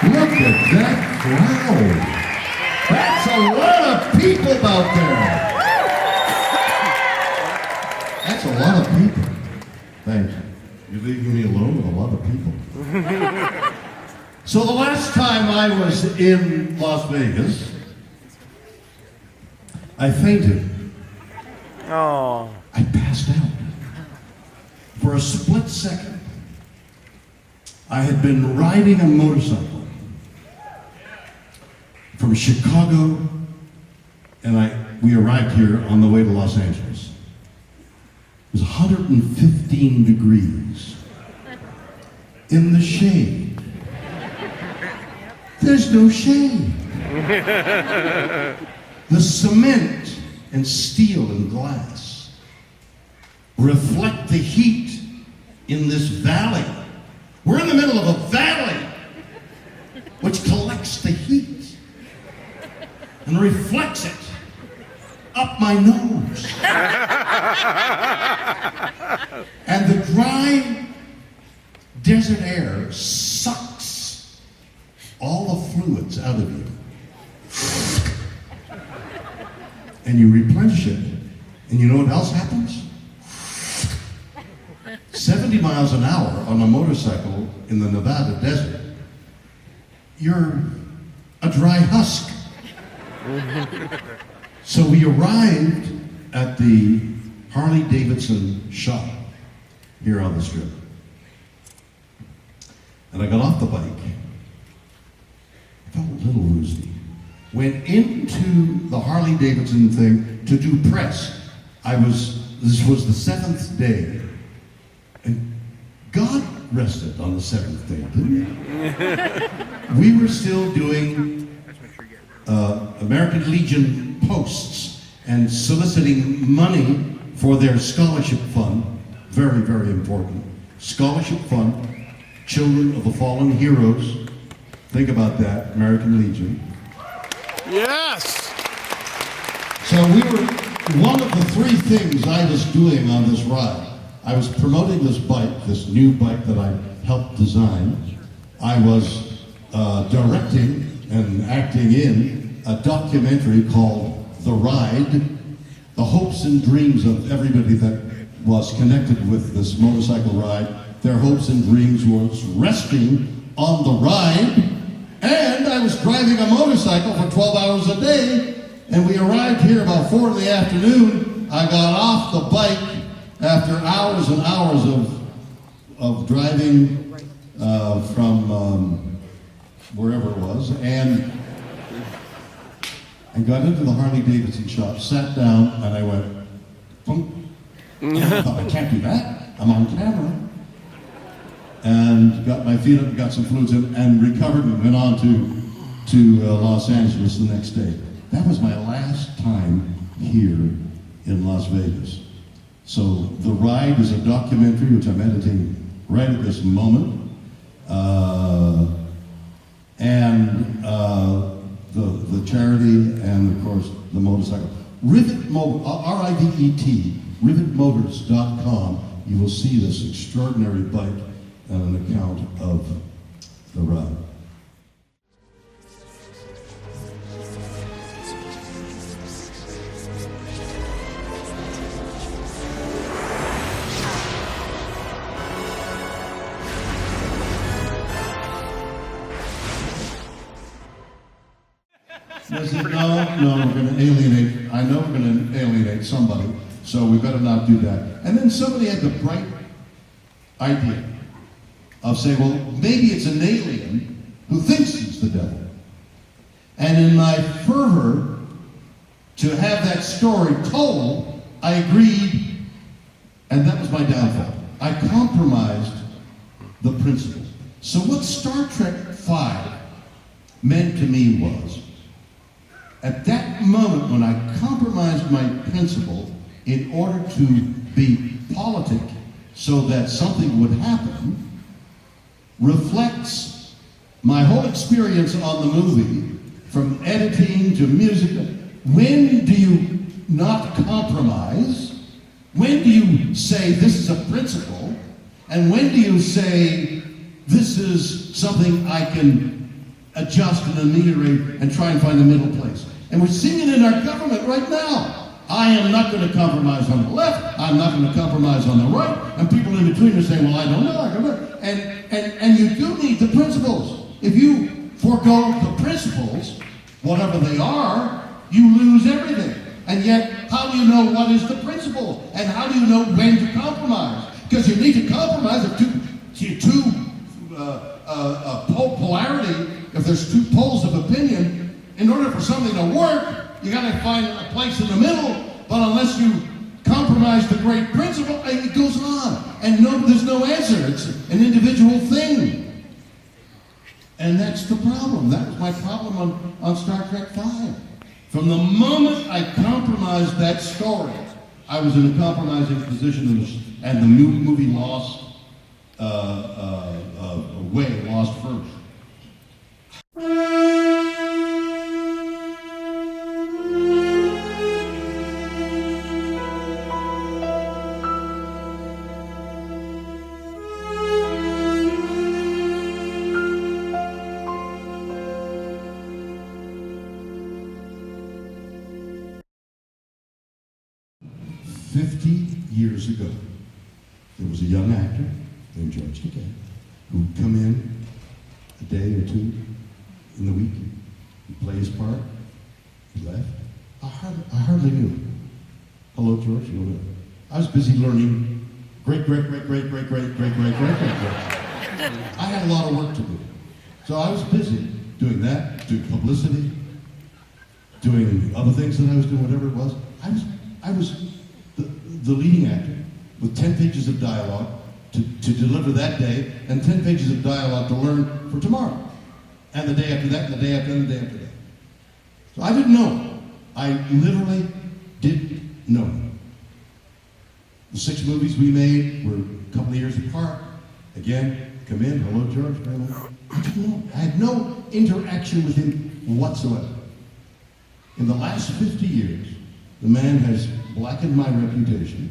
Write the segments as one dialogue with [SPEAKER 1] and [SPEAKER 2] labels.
[SPEAKER 1] Look at that crowd. That's a lot of people out there. That's a lot of people. Thank you. You're leaving me alone with a lot of people. So the last time I was in Las Vegas, I fainted.
[SPEAKER 2] Oh.
[SPEAKER 1] I passed out. For a split second, I had been riding a motorcycle from Chicago, and we arrived here on the way to Los Angeles. It was 115 degrees in the shade. There's no shade. The cement and steel and glass reflect the heat in this valley. We're in the middle of a valley which collects the heat and reflects it up my nose. And the dry desert air sucks all the fluids out of you. And you replenish it. And you know what else happens? 70 miles an hour on a motorcycle in the Nevada desert, you're a dry husk. So we arrived at the Harley-Davidson shop here on the Strip. And I got off the bike. I felt a little woozy. Went into the Harley-Davidson thing to do press. This was the 7th day. And God rested on the 7th day, didn't he? We were still doing American Legion posts and soliciting money for their scholarship fund. Very, very important. Scholarship fund, Children of the Fallen Heroes. Think about that, American Legion.
[SPEAKER 2] Yes!
[SPEAKER 1] So one of the 3 things I was doing on this ride, I was promoting this bike, this new bike that I helped design. I was directing and acting in a documentary called The Ride, the hopes and dreams of everybody that was connected with this motorcycle ride. Their hopes and dreams was resting on the ride, and I was driving a motorcycle for 12 hours a day, and we arrived here about 4 in the afternoon. I got off the bike after hours and hours of driving from wherever it was, and got into the Harley-Davidson shop, sat down, and I went, boom. I thought, I can't do that. I'm on camera. And got my feet up, got some fluids in, and recovered and went on to Los Angeles the next day. That was my last time here in Las Vegas. So The Ride is a documentary which I'm editing right at this moment. The charity and of course the motorcycle. Rivet Motor, R-I-V-E-T, rivetmotors.com. You will see this extraordinary bike and an account of the ride. I said, no, we're going to alienate. I know we're going to alienate somebody, so we better not do that. And then somebody had the bright idea of saying, well, maybe it's an alien who thinks he's the devil. And in my fervor to have that story told, I agreed, and that was my downfall. I compromised the principle. So what Star Trek V meant to me was, at that moment when I compromised my principle in order to be politic so that something would happen, reflects my whole experience on the movie, from editing to music. When do you not compromise? When do you say this is a principle? And when do you say this is something I can adjust and ameliorate and try and find the middle place. And we're seeing it in our government right now. I am not going to compromise on the left. I'm not going to compromise on the right. And people in between are saying, well, I don't know. I don't know. And you do need the principles. If you forego the principles, whatever they are, you lose everything. And yet, how do you know what is the principle? And how do you know when to compromise? Because you need to compromise if polarity, if there's two poles of opinion, in order for something to work, you got to find a place in the middle. But unless you compromise the great principle, it goes on. And there's no answer. It's an individual thing. And that's the problem. That was my problem on Star Trek V. From the moment I compromised that story, I was in a compromising position, and the movie lost lost first. Years ago, there was a young actor named George Takie who would come in a day or two in the week, he'd play his part, he left. I hardly knew him. Hello, George. I was busy learning great. I had a lot of work to do. So I was busy doing that, doing publicity, doing other things that I was doing, whatever it was. I was the leading actor with 10 pages of dialogue to deliver that day, and 10 pages of dialogue to learn for tomorrow. And the day after that, and the day after that, and the day after that. So I didn't know. I literally didn't know. The 6 movies we made were a couple of years apart. Again, come in, hello George. I didn't know. I had no interaction with him whatsoever. In the last 50 years, the man has blackened my reputation.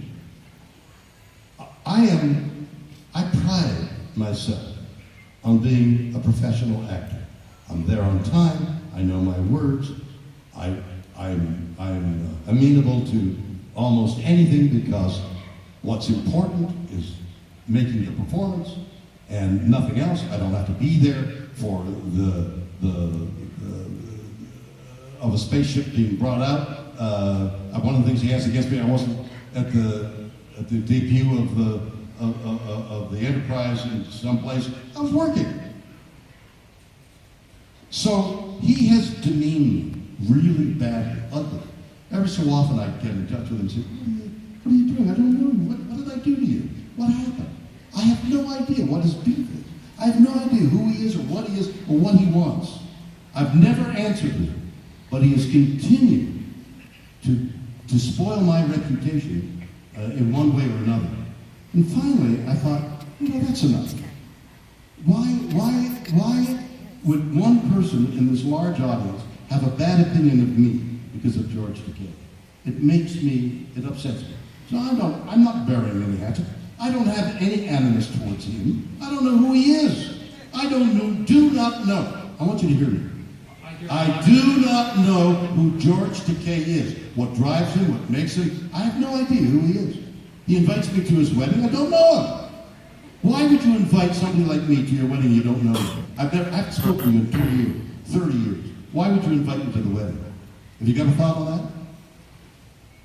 [SPEAKER 1] I pride myself on being a professional actor. I'm there on time, I know my words, I'm amenable to almost anything because what's important is making the performance and nothing else. I don't have to be there for of a spaceship being brought out. One of the things he has against me, I wasn't at the debut of the Enterprise in some place. I was working. So he has demeaned me really badly, ugly. Every so often I get in touch with him and say, what are you doing? I don't know. What did I do to you? What happened? I have no idea what his beef is. I have no idea who he is or what he is or what he wants. I've never answered him, but he has continued to spoil my reputation in one way or another. And finally, I thought, that's enough. Why would one person in this large audience have a bad opinion of me because of George Takie? It upsets me. So I'm not burying any hatchet. I don't have any animus towards him. I don't know who he is. Do not know. I want you to hear me. I do not know who George Takie is. What drives him, what makes him. I have no idea who he is. He invites me to his wedding. I don't know him. Why would you invite somebody like me to your wedding you don't know him? I haven't spoken to you in 20 years, 30 years. Why would you invite me to the wedding? Have you got a thought on that?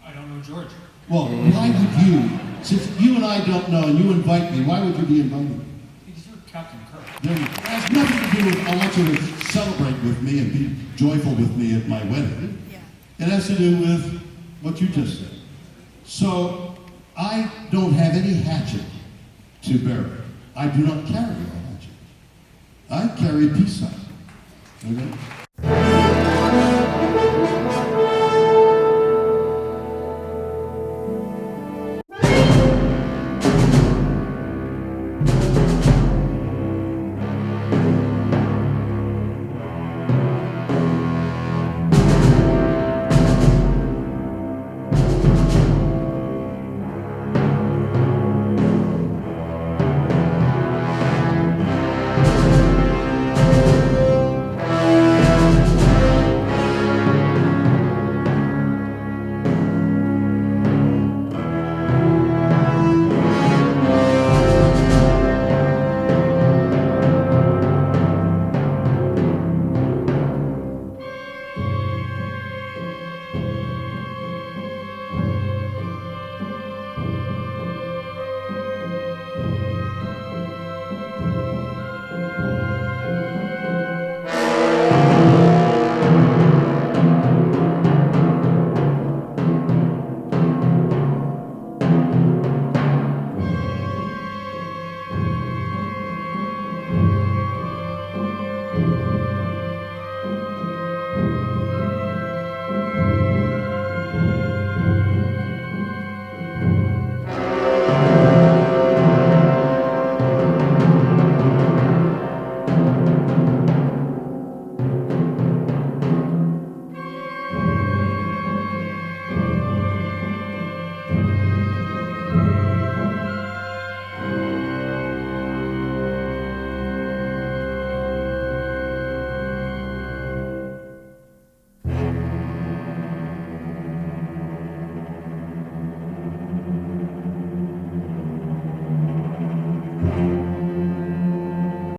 [SPEAKER 3] I don't know George.
[SPEAKER 1] Well, why would you, since you and I don't know and you invite me, why would you be inviting me?
[SPEAKER 3] Because you're Captain Kirk.
[SPEAKER 1] It has nothing to do with, I want you to celebrate with me and be joyful with me at my wedding. Yeah. It has to do with what you just said. So, I don't have any hatchet to bury. I do not carry a hatchet. I carry a peace sign. Okay?